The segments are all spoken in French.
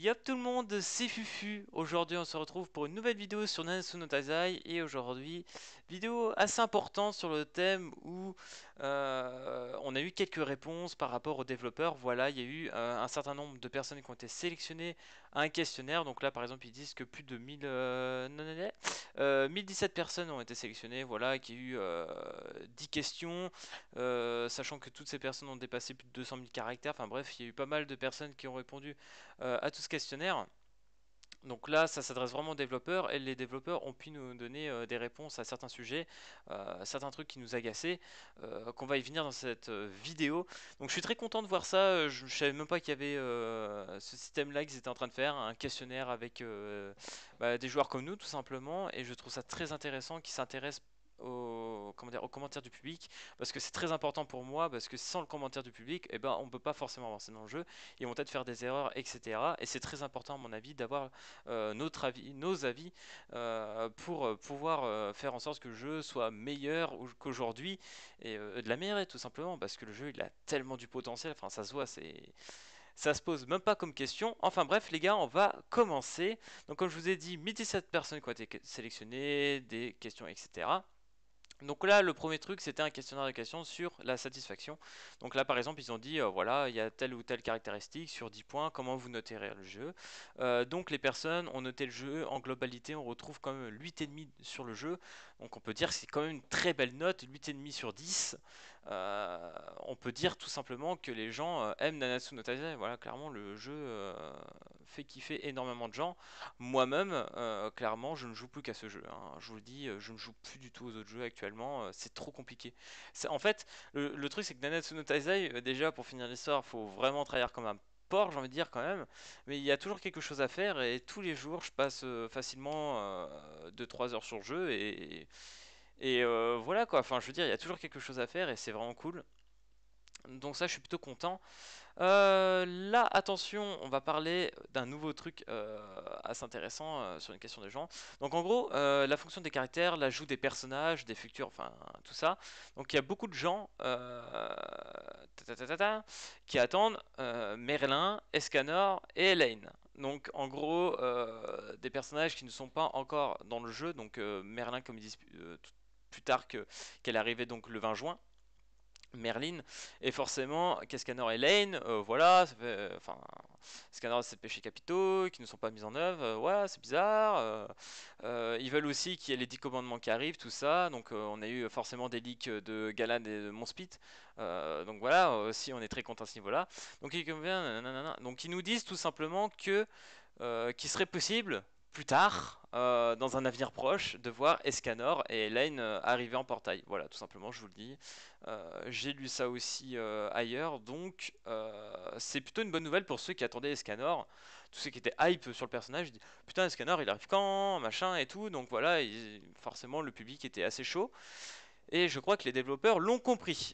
Yop tout le monde, c'est Fufu. Aujourd'hui on se retrouve pour une nouvelle vidéo sur Nanatsu no Taizai et aujourd'hui vidéo assez importante sur le thème où on a eu quelques réponses par rapport aux développeurs. Voilà, il y a eu un certain nombre de personnes qui ont été sélectionnées à un questionnaire. Donc là par exemple ils disent que plus de 1017 personnes ont été sélectionnées. Voilà, qu'il y a eu 10 questions, sachant que toutes ces personnes ont dépassé plus de 200 000 caractères. Enfin bref, il y a eu pas mal de personnes qui ont répondu à tout ce questionnaire. Donc là, ça s'adresse vraiment aux développeurs et les développeurs ont pu nous donner des réponses à certains sujets, certains trucs qui nous agaçaient, qu'on va y venir dans cette vidéo. Donc je suis très content de voir ça. Je ne savais même pas qu'il y avait ce système-là qu'ils étaient en train de faire, un questionnaire avec des joueurs comme nous tout simplement. Et je trouve ça très intéressant qu'ils s'intéressent aux commentaires du public, parce que c'est très important pour moi, parce que sans le commentaire du public, eh ben, on peut pas forcément avancer dans le jeu, ils vont peut-être faire des erreurs, etc. Et c'est très important à mon avis d'avoir nos avis pour pouvoir faire en sorte que le jeu soit meilleur qu'aujourd'hui, et de l'améliorer tout simplement, parce que le jeu il a tellement du potentiel, enfin ça se voit, ça se pose même pas comme question. Enfin bref les gars, on va commencer. Donc comme je vous ai dit, 1017 personnes qui ont été sélectionnées, des questions, etc. Donc là, le premier truc, c'était un questionnaire de questions sur la satisfaction. Donc là, par exemple, ils ont dit, voilà, il y a telle ou telle caractéristique sur 10 points, comment vous noterez le jeu. Donc les personnes ont noté le jeu en globalité, on retrouve quand même 8,5 sur le jeu. Donc on peut dire que c'est quand même une très belle note, 8,5 sur 10. On peut dire tout simplement que les gens aiment Nanatsu no Taizai. Voilà, clairement, le jeu fait kiffer énormément de gens. Moi-même, clairement, je ne joue plus qu'à ce jeu, hein. Je vous le dis, je ne joue plus du tout aux autres jeux actuellement. C'est trop compliqué. En fait, le truc, c'est que Nanatsu no Taizai, déjà, pour finir l'histoire, faut vraiment travailler comme un porc, j'ai envie de dire quand même. Mais il y a toujours quelque chose à faire et tous les jours, je passe facilement 2-3 heures sur le jeu et voilà quoi. Enfin, je veux dire, il y a toujours quelque chose à faire et c'est vraiment cool. Donc ça, je suis plutôt content. Là, attention, on va parler d'un nouveau truc assez intéressant sur une question des gens. Donc en gros, la fonction des caractères, l'ajout des personnages, des futurs, enfin tout ça. Donc il y a beaucoup de gens qui attendent Merlin, Escanor et Elaine. Donc en gros, des personnages qui ne sont pas encore dans le jeu. Donc Merlin, comme ils disent plus tard qu'elle est arrivée donc le 20 juin. Merlin, et forcément Cascanor et Lane, voilà, enfin, Scanor c'est péchés capitaux qui ne sont pas mis en œuvre, voilà, c'est bizarre. Ils veulent aussi qu'il y ait les 10 commandements qui arrivent, tout ça, donc on a eu forcément des leaks de Galan et de Monspit, donc voilà, aussi on est très content à ce niveau-là. Donc ils nous disent tout simplement que qu'il serait possible plus tard, dans un avenir proche, de voir Escanor et Elaine arriver en portail. Voilà, tout simplement, je vous le dis. J'ai lu ça aussi ailleurs, donc c'est plutôt une bonne nouvelle pour ceux qui attendaient Escanor, tous ceux qui étaient hype sur le personnage. Ils disent, putain, Escanor, il arrive quand, machin et tout. Donc voilà, forcément, le public était assez chaud. Et je crois que les développeurs l'ont compris.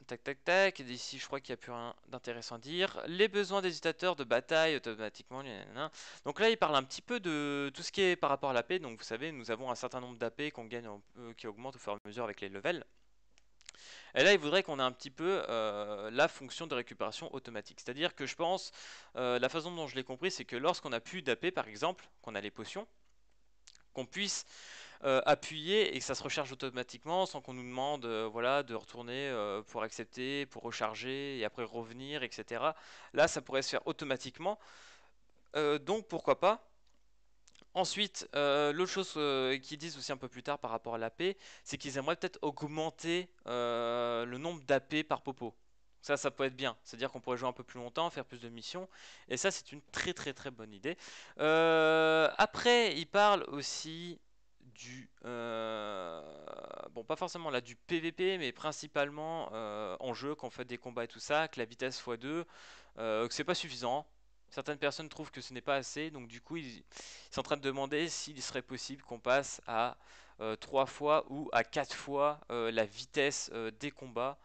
Tac tac tac, et ici je crois qu'il n'y a plus rien d'intéressant à dire. Les besoins des utilisateurs de bataille automatiquement. Nanana. Donc là il parle un petit peu de tout ce qui est par rapport à l'AP. Donc vous savez, nous avons un certain nombre d'AP qu'on gagne, qui augmente au fur et à mesure avec les levels. Et là il voudrait qu'on ait un petit peu la fonction de récupération automatique. C'est-à-dire que je pense, la façon dont je l'ai compris, c'est que lorsqu'on a plus d'AP par exemple, qu'on a les potions, qu'on puisse appuyer et que ça se recharge automatiquement sans qu'on nous demande voilà, de retourner pour accepter, pour recharger et après revenir, etc. Là, ça pourrait se faire automatiquement. Donc pourquoi pas. Ensuite, l'autre chose qu'ils disent aussi un peu plus tard par rapport à l'AP, c'est qu'ils aimeraient peut-être augmenter le nombre d'AP par popo. Ça peut être bien. C'est-à-dire qu'on pourrait jouer un peu plus longtemps, faire plus de missions. Et ça, c'est une très très très bonne idée. Après, ils parlent aussi bon, pas forcément là du PVP, mais principalement en jeu, quand on fait des combats et tout ça, que la vitesse x2, que c'est pas suffisant. Certaines personnes trouvent que ce n'est pas assez, donc du coup, ils sont en train de demander s'il serait possible qu'on passe à 3 fois ou à 4 fois la vitesse des combats.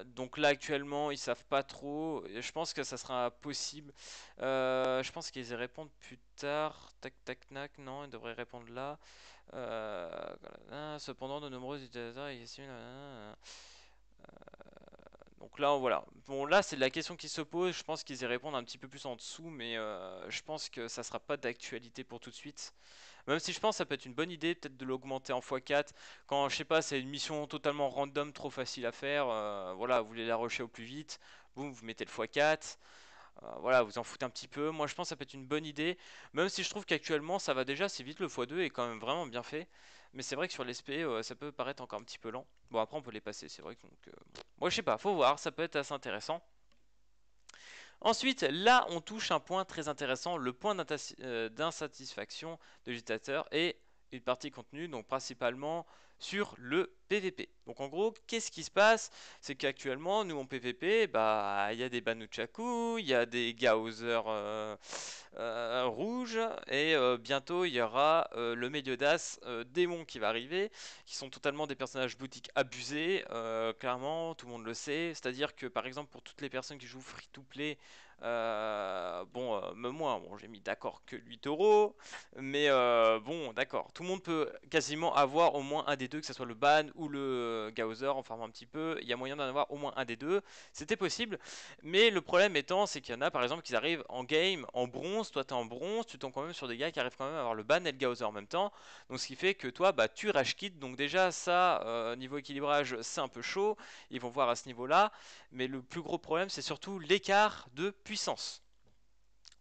Donc là actuellement ils savent pas trop. Je pense que ça sera possible. Je pense qu'ils y répondent plus tard. Tac tac tac. Non, ils devraient répondre là. Cependant, de nombreux utilisateurs Donc là, voilà. Bon, là, c'est la question qui se pose. Je pense qu'ils y répondent un petit peu plus en dessous, mais je pense que ça sera pas d'actualité pour tout de suite. Même si je pense que ça peut être une bonne idée, peut-être de l'augmenter en x4. Quand, je sais pas, c'est une mission totalement random, trop facile à faire. Voilà, vous voulez la rusher au plus vite. Boum, vous mettez le x4. Voilà, vous en foutez un petit peu. Moi, je pense que ça peut être une bonne idée. Même si je trouve qu'actuellement, ça va déjà assez vite. Le x2 est quand même vraiment bien fait. Mais c'est vrai que sur l'SP, ça peut paraître encore un petit peu lent. Bon, après, on peut les passer. C'est vrai que donc, bon. Moi, je sais pas, faut voir. Ça peut être assez intéressant. Ensuite, là, on touche un point très intéressant, le point d'insatisfaction de l'utilisateur et une partie contenue, donc principalement sur le PVP. Donc en gros, qu'est-ce qui se passe? C'est qu'actuellement, nous en PVP, bah, il y a des Banuchaku, il y a des Gaozer rouges, et bientôt il y aura le Meliodas démon qui va arriver, qui sont totalement des personnages boutiques abusés, clairement, tout le monde le sait. C'est-à-dire que par exemple, pour toutes les personnes qui jouent free-to-play, bon, même moi, bon, j'ai mis d'accord que 8 euros, mais bon, d'accord. Tout le monde peut quasiment avoir au moins un des deux, que ce soit le ban ou le Gaozer, en farmant un petit peu. Il y a moyen d'en avoir au moins un des deux. C'était possible, mais le problème étant, c'est qu'il y en a par exemple qui arrivent en game en bronze. Toi, t'es en bronze, tu tombes quand même sur des gars qui arrivent quand même à avoir le ban et le Gaozer en même temps. Donc, ce qui fait que toi, bah, tu rage quit. Donc, déjà, ça, niveau équilibrage, c'est un peu chaud. Ils vont voir à ce niveau-là. Mais le plus gros problème, c'est surtout l'écart de puissance.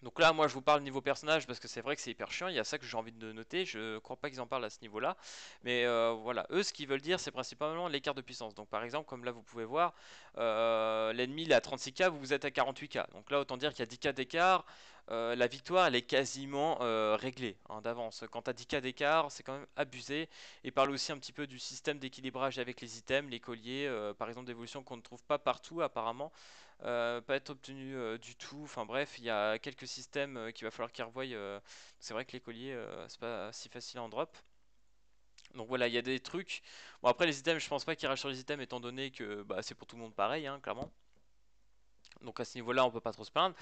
Donc là, moi, je vous parle niveau personnage parce que c'est vrai que c'est hyper chiant. Il y a ça que j'ai envie de noter. Je crois pas qu'ils en parlent à ce niveau-là. Mais voilà, eux, ce qu'ils veulent dire, c'est principalement l'écart de puissance. Donc par exemple, comme là, vous pouvez voir, l'ennemi il est à 36K, vous êtes à 48K. Donc là, autant dire qu'il y a 10K d'écart. La victoire, elle est quasiment réglée hein, d'avance. Quand tu as 10K d'écart, c'est quand même abusé. Et parle aussi un petit peu du système d'équilibrage avec les items, les colliers, par exemple d'évolution qu'on ne trouve pas partout apparemment. Pas être obtenu du tout. Enfin bref, il y a quelques systèmes qu'il va falloir qu'ils revoient. C'est vrai que les colliers, c'est pas si facile à en drop. Donc voilà, il y a des trucs. Bon après les items, je pense pas qu'ils rachètent sur les items étant donné que bah, c'est pour tout le monde pareil, hein, clairement. Donc à ce niveau-là, on peut pas trop se plaindre.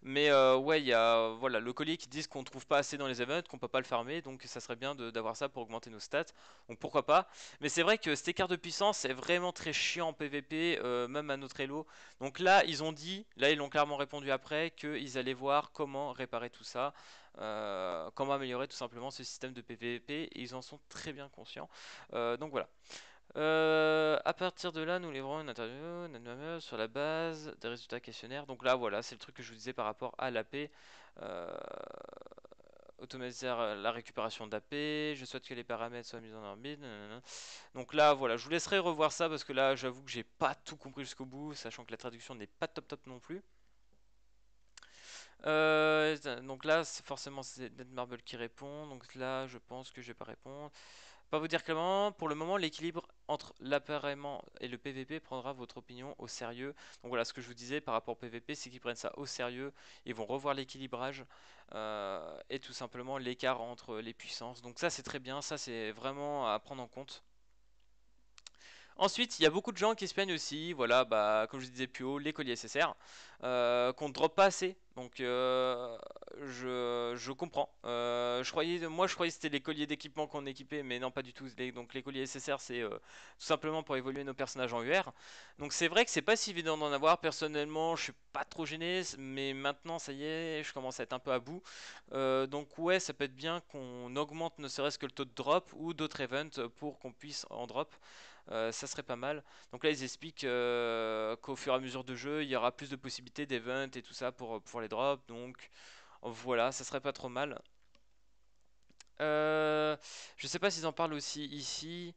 Mais ouais, il y a voilà, le collier qui disent qu'on trouve pas assez dans les events, qu'on peut pas le farmer, donc ça serait bien d'avoir ça pour augmenter nos stats. Donc pourquoi pas. Mais c'est vrai que cet écart de puissance est vraiment très chiant en PvP, même à notre elo. Donc là, ils ont dit, là ils l'ont clairement répondu après, qu'ils allaient voir comment réparer tout ça. Comment améliorer tout simplement ce système de PvP et ils en sont très bien conscients. Donc voilà. À partir de là, nous livrons une interview sur la base des résultats questionnaires. Donc là, voilà, c'est le truc que je vous disais par rapport à l'AP. Euh, Automatiser la récupération d'AP. Je souhaite que les paramètres soient mis en orbite. Nanana. Donc là, voilà, je vous laisserai revoir ça parce que là, j'avoue que j'ai pas tout compris jusqu'au bout, sachant que la traduction n'est pas top top non plus. Donc là, forcément, c'est Netmarble qui répond. Donc là, je pense que je vais pas répondre. Pas vous dire clairement, pour le moment, l'équilibre entre l'appareillement et le PVP prendra votre opinion au sérieux. Donc voilà, ce que je vous disais par rapport au PVP, c'est qu'ils prennent ça au sérieux. Ils vont revoir l'équilibrage et tout simplement l'écart entre les puissances. Donc ça, c'est très bien. Ça, c'est vraiment à prendre en compte. Ensuite, il y a beaucoup de gens qui se plaignent aussi, voilà, bah, comme je disais plus haut, les colliers SSR, qu'on ne drop pas assez. Donc, je comprends. Moi, je croyais que c'était les colliers d'équipement qu'on équipait, mais non, pas du tout. Donc, les colliers SSR, c'est tout simplement pour évoluer nos personnages en UR. Donc, c'est vrai que c'est pas si évident d'en avoir. Personnellement, je suis pas trop gêné, mais maintenant, ça y est, je commence à être un peu à bout. Donc, ouais, ça peut être bien qu'on augmente ne serait-ce que le taux de drop ou d'autres events pour qu'on puisse en drop. Ça serait pas mal. Donc là, ils expliquent qu'au fur et à mesure de jeu, il y aura plus de possibilités d'events et tout ça pour les drops. Donc voilà, ça serait pas trop mal. Euh, je sais pas s'ils en parlent aussi ici.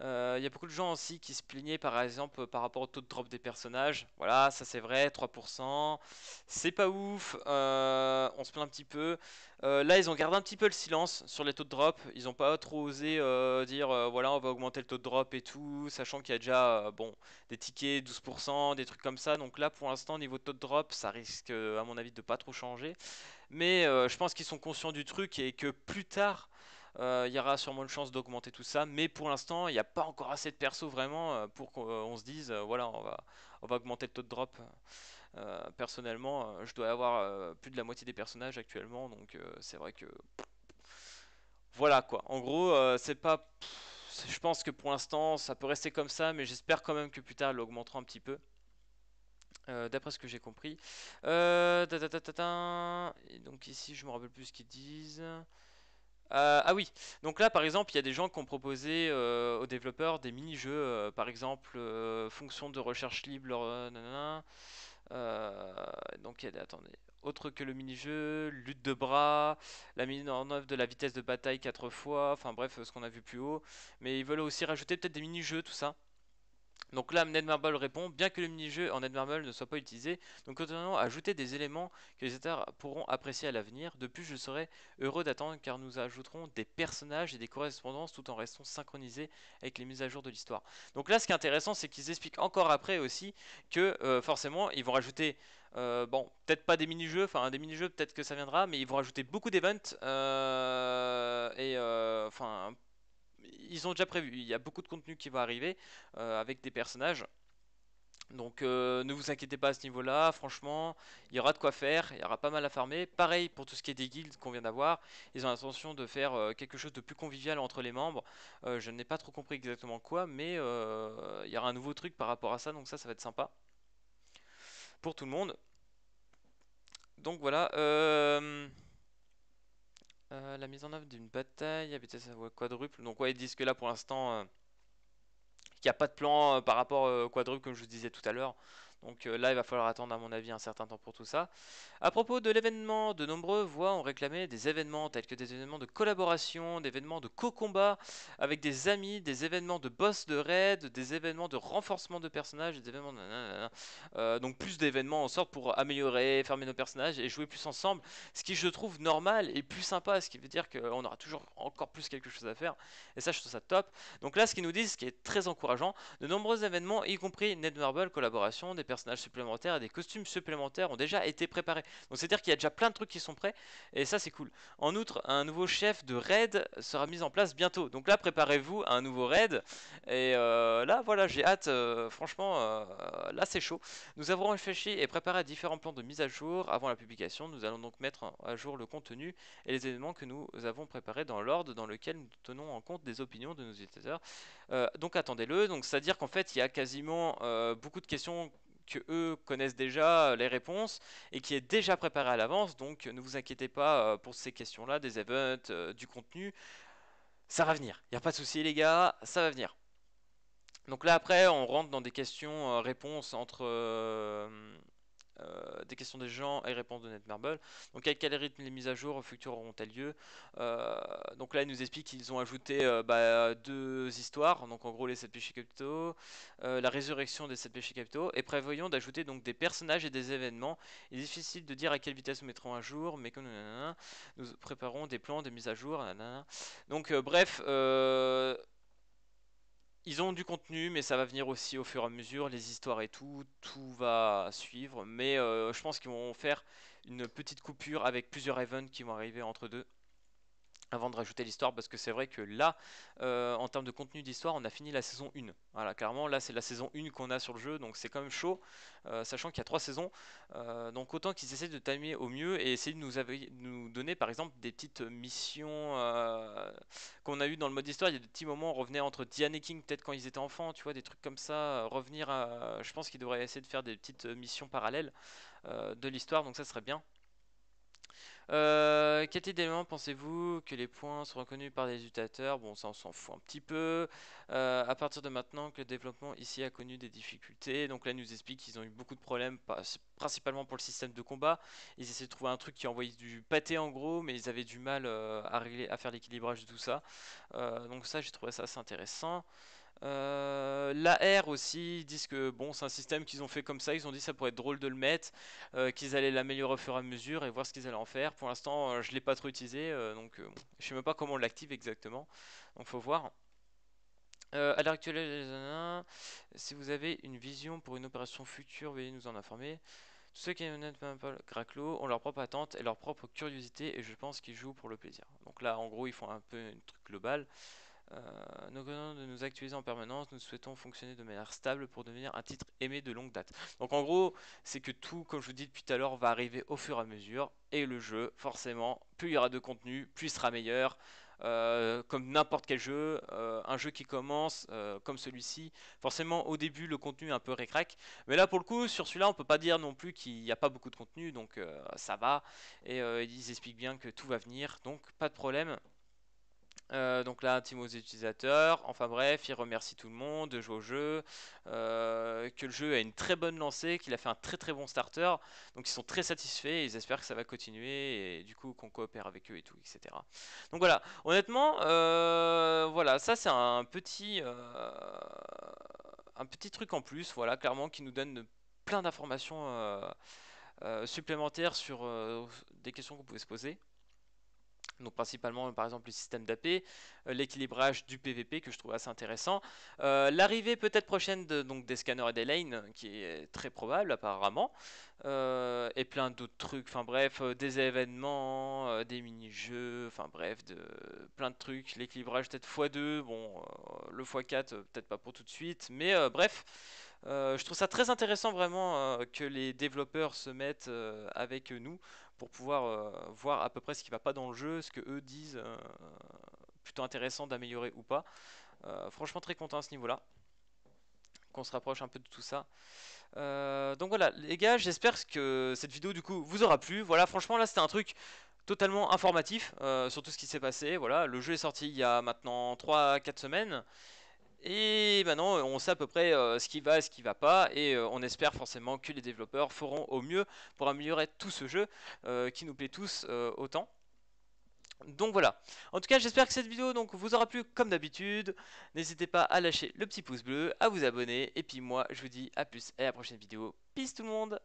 Il y a beaucoup de gens aussi qui se plaignaient par exemple par rapport au taux de drop des personnages. Voilà, ça c'est vrai, 3%. C'est pas ouf, on se plaint un petit peu. Là, ils ont gardé un petit peu le silence sur les taux de drop. Ils ont pas trop osé dire voilà, on va augmenter le taux de drop et tout, sachant qu'il y a déjà bon, des tickets 12%, des trucs comme ça. Donc là, pour l'instant, niveau taux de drop, ça risque à mon avis de pas trop changer. Mais je pense qu'ils sont conscients du truc et que plus tard, il y aura sûrement une chance d'augmenter tout ça. Mais pour l'instant, il n'y a pas encore assez de persos vraiment pour qu'on se dise, voilà, on va augmenter le taux de drop. Personnellement, je dois avoir plus de la moitié des personnages actuellement, donc c'est vrai que voilà quoi. En gros, c'est pas. Je pense que pour l'instant, ça peut rester comme ça, mais j'espère quand même que plus tard, elle augmentera un petit peu. d'après ce que j'ai compris. Et donc ici, je me rappelle plus ce qu'ils disent. Ah oui, donc là par exemple, il y a des gens qui ont proposé aux développeurs des mini-jeux, par exemple fonction de recherche libre, nanana. Donc attendez, autre que le mini-jeu, lutte de bras, la mise en œuvre de la vitesse de bataille 4 fois, enfin bref, ce qu'on a vu plus haut. Mais ils veulent aussi rajouter peut-être des mini-jeux, tout ça. Donc là, Netmarble répond, bien que le mini-jeu en Netmarble ne soit pas utilisé, nous continuons à ajouter des éléments que les utilisateurs pourront apprécier à l'avenir. De plus, je serai heureux d'attendre car nous ajouterons des personnages et des correspondances tout en restant synchronisés avec les mises à jour de l'histoire. Donc là, ce qui est intéressant, c'est qu'ils expliquent encore après aussi que forcément, ils vont rajouter, bon, peut-être pas des mini-jeux, enfin des mini-jeux, peut-être que ça viendra, mais ils vont rajouter beaucoup d'events enfin ils ont déjà prévu, il y a beaucoup de contenu qui va arriver avec des personnages. Donc ne vous inquiétez pas à ce niveau-là, franchement, il y aura de quoi faire, il y aura pas mal à farmer. Pareil pour tout ce qui est des guildes qu'on vient d'avoir, ils ont l'intention de faire quelque chose de plus convivial entre les membres. Je n'ai pas trop compris exactement quoi, mais il y aura un nouveau truc par rapport à ça, donc ça va être sympa pour tout le monde. Donc voilà, la mise en œuvre d'une bataille à vitesse quadruple. Donc ouais, ils disent que là pour l'instant, qu'il n'y a pas de plan par rapport au quadruple comme je vous disais tout à l'heure. Donc là, il va falloir attendre à mon avis un certain temps pour tout ça. À propos de l'événement, de nombreux voix ont réclamé des événements tels que des événements de collaboration, des événements de co-combat avec des amis, des événements de boss de raid, des événements de renforcement de personnages, des événements donc plus d'événements en sorte pour améliorer, fermer nos personnages et jouer plus ensemble, ce qui je trouve normal et plus sympa, ce qui veut dire qu'on aura toujours encore plus quelque chose à faire. Et ça, je trouve ça top. Donc là, ce qu'ils nous disent, ce qui est très encourageant, de nombreux événements, y compris Netmarble, collaboration, des personnages supplémentaires et des costumes supplémentaires ont déjà été préparés. Donc c'est-à-dire qu'il y a déjà plein de trucs qui sont prêts, et ça c'est cool. En outre, un nouveau chef de raid sera mis en place bientôt. Donc là, préparez-vous à un nouveau raid, et là, voilà, j'ai hâte, franchement, là c'est chaud. Nous avons réfléchi et préparé différents plans de mise à jour avant la publication. Nous allons donc mettre à jour le contenu et les éléments que nous avons préparés dans l'ordre dans lequel nous tenons en compte des opinions de nos utilisateurs. Donc attendez-le, donc c'est-à-dire qu'en fait il y a quasiment beaucoup de questions que eux connaissent déjà les réponses et qui est déjà préparé à l'avance, donc ne vous inquiétez pas pour ces questions-là, des events, du contenu, ça va venir. Il n'y a pas de souci les gars, ça va venir. Donc là après on rentre dans des questions-réponses entre des questions des gens et réponses de Netmarble. Donc à quel rythme les mises à jour futures auront-elles lieu? Donc là, ils nous expliquent qu'ils ont ajouté deux histoires, donc en gros les 7 péchés capitaux, la résurrection des 7 péchés capitaux, et prévoyons d'ajouter donc des personnages et des événements. Il est difficile de dire à quelle vitesse nous mettrons à jour, mais comme nous préparons des plans de mise à jour. Nanana. Donc bref, ils ont du contenu, mais ça va venir aussi au fur et à mesure, les histoires et tout, tout va suivre. Mais je pense qu'ils vont faire une petite coupure avec plusieurs events qui vont arriver entre deux avant de rajouter l'histoire, parce que c'est vrai que là, en termes de contenu d'histoire, on a fini la saison 1. Voilà, clairement, là c'est la saison 1 qu'on a sur le jeu, donc c'est quand même chaud, sachant qu'il y a 3 saisons. Donc autant qu'ils essaient de timer au mieux et essayer de nous donner par exemple des petites missions qu'on a eu dans le mode histoire. Il y a des petits moments, on revenait entre Diane et King, peut-être quand ils étaient enfants, tu vois, des trucs comme ça. Revenir à. Je pense qu'ils devraient essayer de faire des petites missions parallèles de l'histoire, donc ça serait bien. Quel type d'éléments pensez-vous que les points sont reconnus par les utilisateurs? Bon, ça on s'en fout un petit peu. À partir de maintenant que le développement ici a connu des difficultés, donc là ils nous explique qu'ils ont eu beaucoup de problèmes, principalement pour le système de combat. Ils essaient de trouver un truc qui envoyait du pâté en gros, mais ils avaient du mal à régler, à faire l'équilibrage de tout ça. Donc ça j'ai trouvé ça assez intéressant. L'AR aussi, ils disent que bon, c'est un système qu'ils ont fait comme ça. Ils ont dit que ça pourrait être drôle de le mettre, qu'ils allaient l'améliorer au fur et à mesure et voir ce qu'ils allaient en faire. Pour l'instant, je l'ai pas trop utilisé, donc bon, je sais même pas comment on l'active exactement. Donc faut voir. À l'heure actuelle, si vous avez une vision pour une opération future, veuillez nous en informer. Tous ceux qui aiment Graclo ont leur propre attente et leur propre curiosité et je pense qu'ils jouent pour le plaisir. Donc là, en gros, ils font un peu un truc global. Nous venons de nous actualiser en permanence, nous souhaitons fonctionner de manière stable pour devenir un titre aimé de longue date. Donc en gros, c'est que tout, comme je vous dis depuis tout à l'heure, va arriver au fur et à mesure. Et le jeu, forcément, plus il y aura de contenu, plus il sera meilleur. comme n'importe quel jeu, un jeu qui commence comme celui-ci, forcément au début le contenu est un peu récrac, mais là pour le coup sur celui-là on peut pas dire non plus qu'il n'y a pas beaucoup de contenu, donc ça va, et ils expliquent bien que tout va venir, donc pas de problème. Donc là, un team aux utilisateurs. Enfin bref, il remercie tout le monde de jouer au jeu, que le jeu a une très bonne lancée, qu'il a fait un très très bon starter. Donc ils sont très satisfaits, ils espèrent que ça va continuer et du coup qu'on coopère avec eux et tout, etc. Donc voilà, honnêtement, voilà, ça c'est un petit truc en plus, voilà, clairement qui nous donne plein d'informations supplémentaires sur des questions qu'on pouvait se poser. Donc principalement par exemple le système d'AP, l'équilibrage du PVP que je trouve assez intéressant, l'arrivée peut-être prochaine donc des scanners et des lanes qui est très probable apparemment, et plein d'autres trucs, enfin bref, des événements, des mini-jeux, enfin bref, plein de trucs, l'équilibrage peut-être x2, bon le x4 peut-être pas pour tout de suite, mais bref. Je trouve ça très intéressant vraiment que les développeurs se mettent avec nous pour pouvoir voir à peu près ce qui va pas dans le jeu, ce que eux disent plutôt intéressant d'améliorer ou pas. Franchement très content à ce niveau-là, qu'on se rapproche un peu de tout ça. Donc voilà les gars, j'espère que cette vidéo du coup vous aura plu. Voilà, franchement là c'était un truc totalement informatif sur tout ce qui s'est passé. Voilà, le jeu est sorti il y a maintenant 3 à 4 semaines. Et maintenant, on sait à peu près ce qui va et ce qui va pas, et on espère forcément que les développeurs feront au mieux pour améliorer tout ce jeu qui nous plaît tous autant. Donc voilà. En tout cas, j'espère que cette vidéo donc vous aura plu comme d'habitude. N'hésitez pas à lâcher le petit pouce bleu, à vous abonner, et puis moi, je vous dis à plus et à la prochaine vidéo. Peace tout le monde!